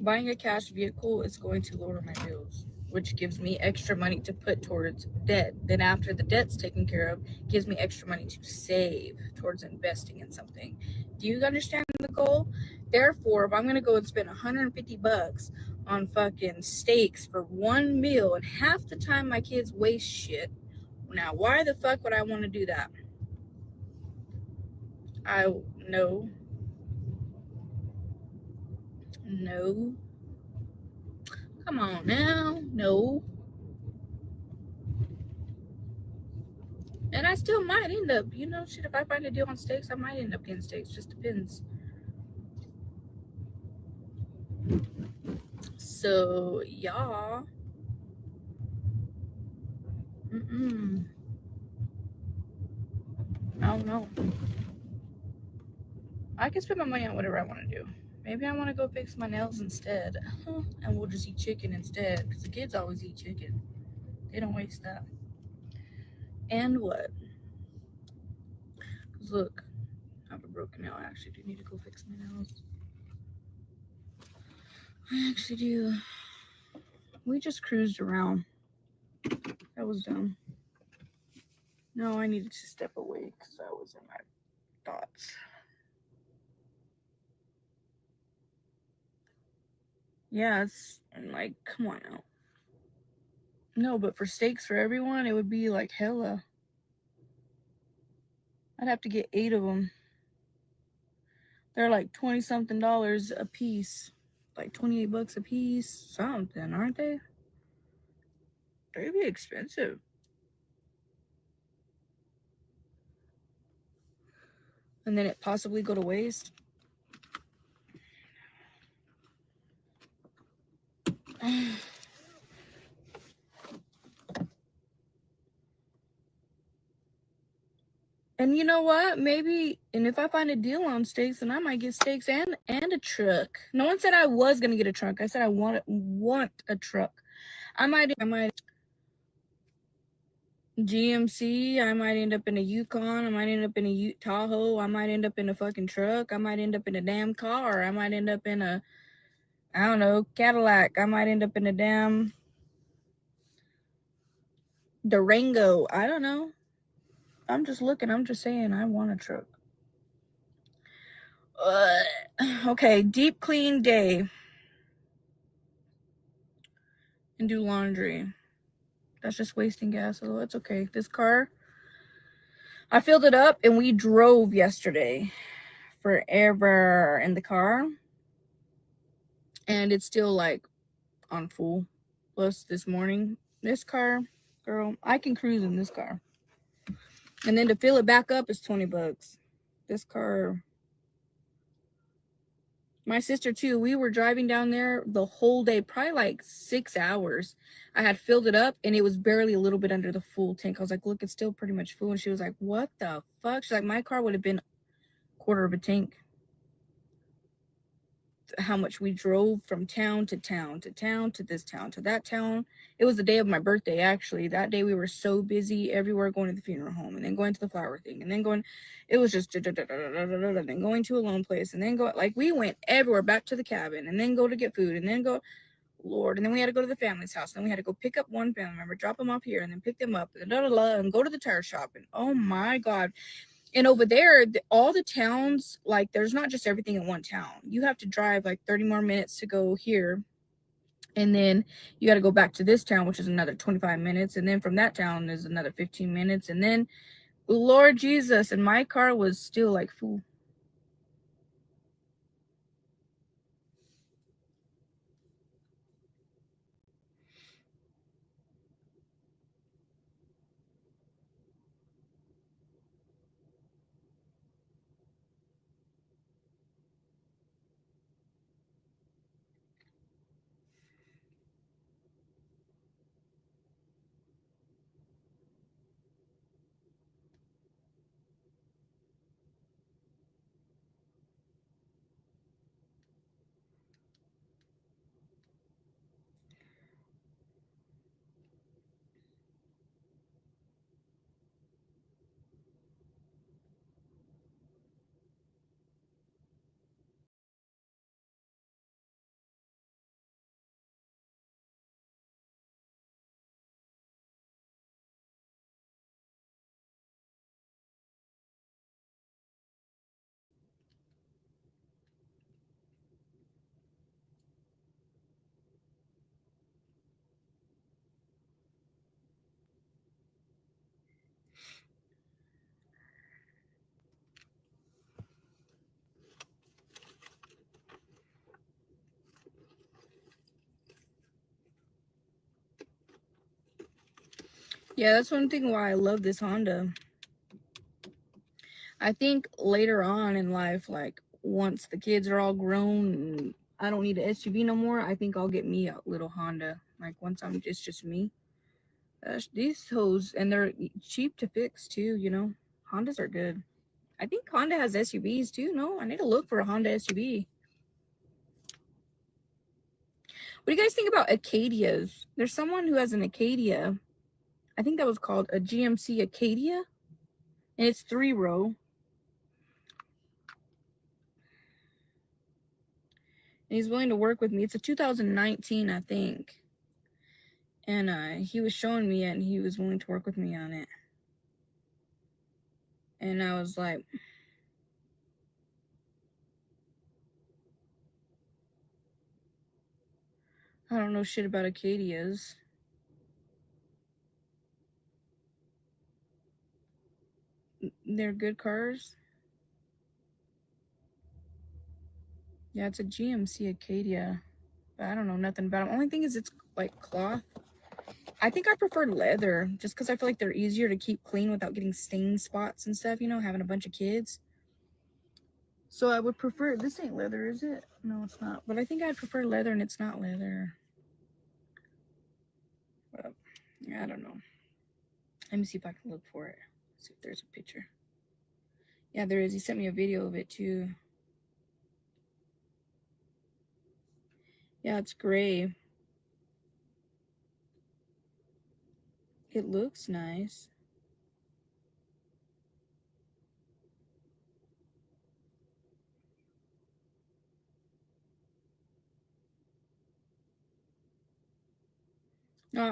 buying a cash vehicle is going to lower my bills, which gives me extra money to put towards debt. Then after the debt's taken care of, gives me extra money to save towards investing in something. Do you understand the goal? Therefore, if I'm going to go and spend $150 on fucking steaks for one meal, and half the time my kids waste shit, now why the fuck would I want to do that? No. Come on now. No. And I still might end up, shit, if I find a deal on steaks, I might end up getting steaks. Just depends. So, y'all. I don't know. I can spend my money on whatever I want to do. Maybe I want to go fix my nails instead. And we'll just eat chicken instead. Because the kids always eat chicken. They don't waste that. And what? Because look, I have a broken nail. I actually do need to go fix my nails. I actually do. We just cruised around. That was dumb. No, I needed to step away because I was in my thoughts. Yeah, it's like, come on now. No, but for steaks for everyone, it would be like hella. I'd have to get 8 of them. They're like $20-something a piece. Like $28 a piece. Something, aren't they? They'd be expensive. And then it possibly go to waste. And you know what? Maybe, and if I find a deal on steaks, then I might get steaks and a truck. No one said I was gonna get a truck. I said I want a truck. I might GMC. I might end up in a Yukon. I might end up in a Tahoe. I might end up in a fucking truck. I might end up in a damn car. I might end up in a, I don't know, Cadillac. I might end up in a damn Durango. I don't know. I'm just looking. I'm just saying I want a truck. Okay, deep clean day and do laundry. That's just wasting gas, although it's okay. This car, I filled it up and we drove yesterday forever in the car. And it's still like on full. Plus this morning, this car, girl, I can cruise in this car. And then to fill it back up is $20. This car. My sister too, we were driving down there the whole day, probably like 6 hours. I had filled it up and it was barely a little bit under the full tank. I was like, look, it's still pretty much full. And she was like, what the fuck? She's like, my car would have been a quarter of a tank. How much we drove from town to town to town to this town to that town. It was the day of my birthday, actually. That day we were so busy everywhere, going to the funeral home and then going to the flower thing and then going, it was just and then going to a lone place and then go, like, we went everywhere, back to the cabin and then go to get food and then go, Lord, and then we had to go to the family's house and then we had to go pick up one family member, drop them off here and then pick them up and go to the tire shop. And oh my God. And over there, all the towns, like, there's not just everything in one town. You have to drive like 30 more minutes to go here. And then you got to go back to this town, which is another 25 minutes. And then from that town is another 15 minutes. And then, Lord Jesus, and my car was still like full. Yeah, that's one thing why I love this Honda. I think later on in life, like once the kids are all grown and I don't need an SUV no more, I think I'll get me a little Honda. Like once it's just me. These hoes, and they're cheap to fix too, you know. Hondas are good. I think Honda has SUVs too. No, I need to look for a Honda SUV. What do you guys think about Acadias? There's someone who has an Acadia. I think that was called a GMC Acadia, and it's 3-row. And he's willing to work with me. It's a 2019, I think. And he was showing me it, and he was willing to work with me on it. And I was like, I don't know shit about Acadias. They're good cars. Yeah, it's a GMC Acadia. But I don't know nothing about them. Only thing is it's like cloth. I think I prefer leather just because I feel like they're easier to keep clean without getting stain spots and stuff, you know, having a bunch of kids. So I would prefer, this ain't leather, is it? No, it's not. But I think I'd prefer leather, and it's not leather. But yeah, I don't know. Let me see if I can look for it. See if there's a picture. Yeah, there is. He sent me a video of it too. Yeah, it's gray. It looks nice.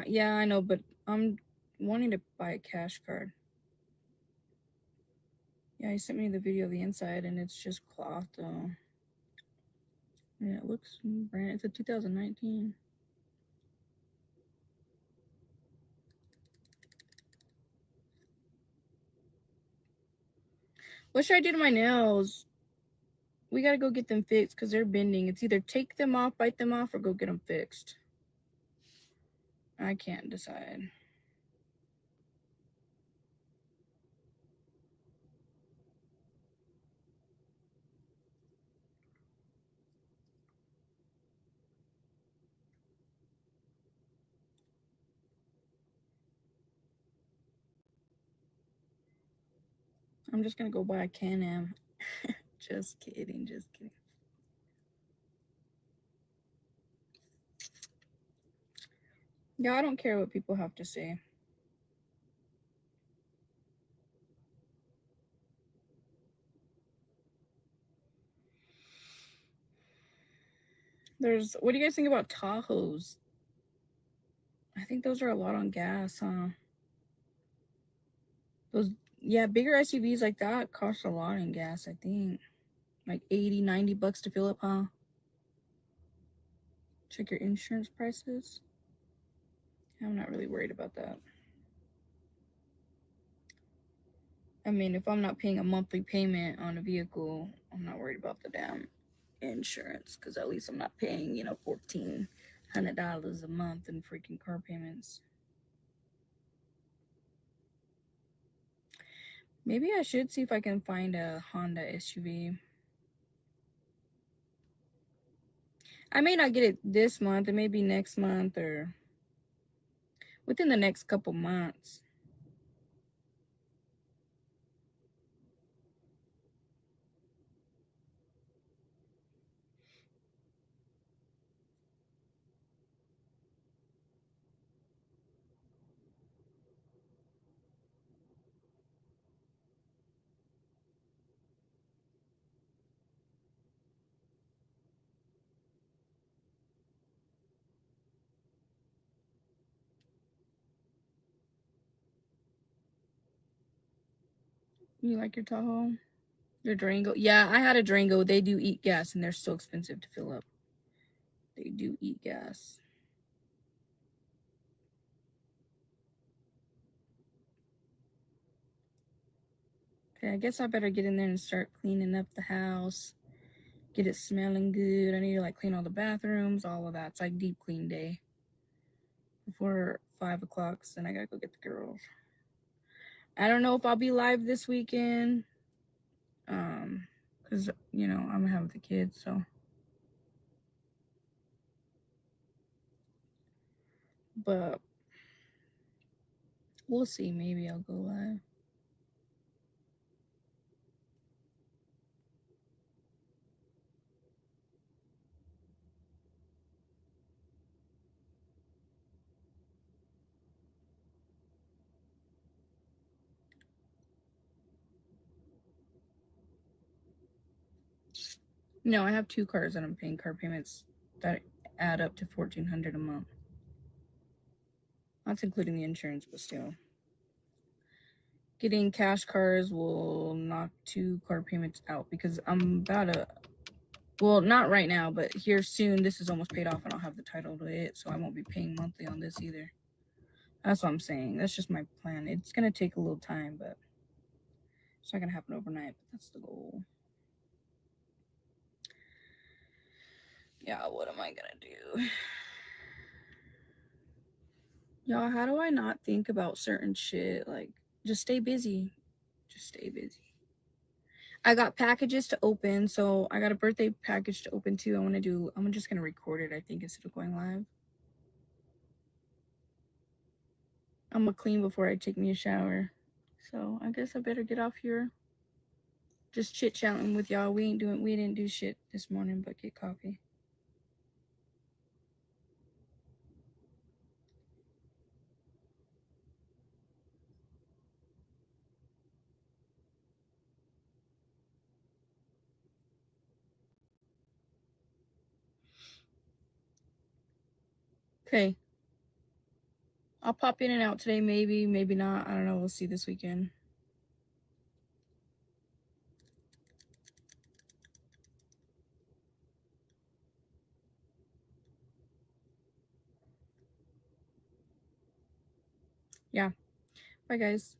Yeah, I know, but I'm wanting to buy a cash card. Yeah, he sent me the video of the inside, and it's just cloth though. Yeah, it looks brand. It's a 2019. What should I do to my nails? We gotta go get them fixed because they're bending. It's either take them off, bite them off, or go get them fixed. I can't decide. I'm just gonna go buy a Can-Am. Just kidding, just kidding. Yeah, I don't care what people have to say. What do you guys think about Tahoes? I think those are a lot on gas, huh? Those, yeah, bigger SUVs like that cost a lot in gas, I think. Like 80, $90 to fill up, huh? Check your insurance prices. I'm not really worried about that. I mean, if I'm not paying a monthly payment on a vehicle, I'm not worried about the damn insurance because at least I'm not paying, you know, $1,400 a month in freaking car payments. Maybe I should see if I can find a Honda SUV. I may not get it this month. It may be next month or within the next couple months. You like your Tahoe? Your Durango? Yeah, I had a Durango. They do eat gas and they're so expensive to fill up. They do eat gas. Okay, I guess I better get in there and start cleaning up the house. Get it smelling good. I need to like clean all the bathrooms, all of that. It's like deep clean day before 5 o'clock, so then I gotta go get the girls. I don't know if I'll be live this weekend. Because, you know, I'm gonna have the kids, so. But we'll see. Maybe I'll go live. No, I have 2 cars that I'm paying car payments that add up to $1,400 a month. That's including the insurance, but still. Getting cash cars will knock 2 car payments out because I'm about to, well, not right now, but here soon, this is almost paid off and I'll have the title to it, so I won't be paying monthly on this either. That's what I'm saying. That's just my plan. It's going to take a little time, but it's not going to happen overnight, but that's the goal. Yeah, what am I going to do? Y'all, how do I not think about certain shit? Like, just stay busy. Just stay busy. I got packages to open, so I got a birthday package to open too. I'm just gonna record it, I think, instead of going live. I'm gonna clean before I take me a shower. So I guess I better get off here. Just chit-chatting with y'all. We didn't do shit this morning but get coffee. Okay. I'll pop in and out today, maybe not. I don't know. We'll see this weekend. Yeah. Bye, guys.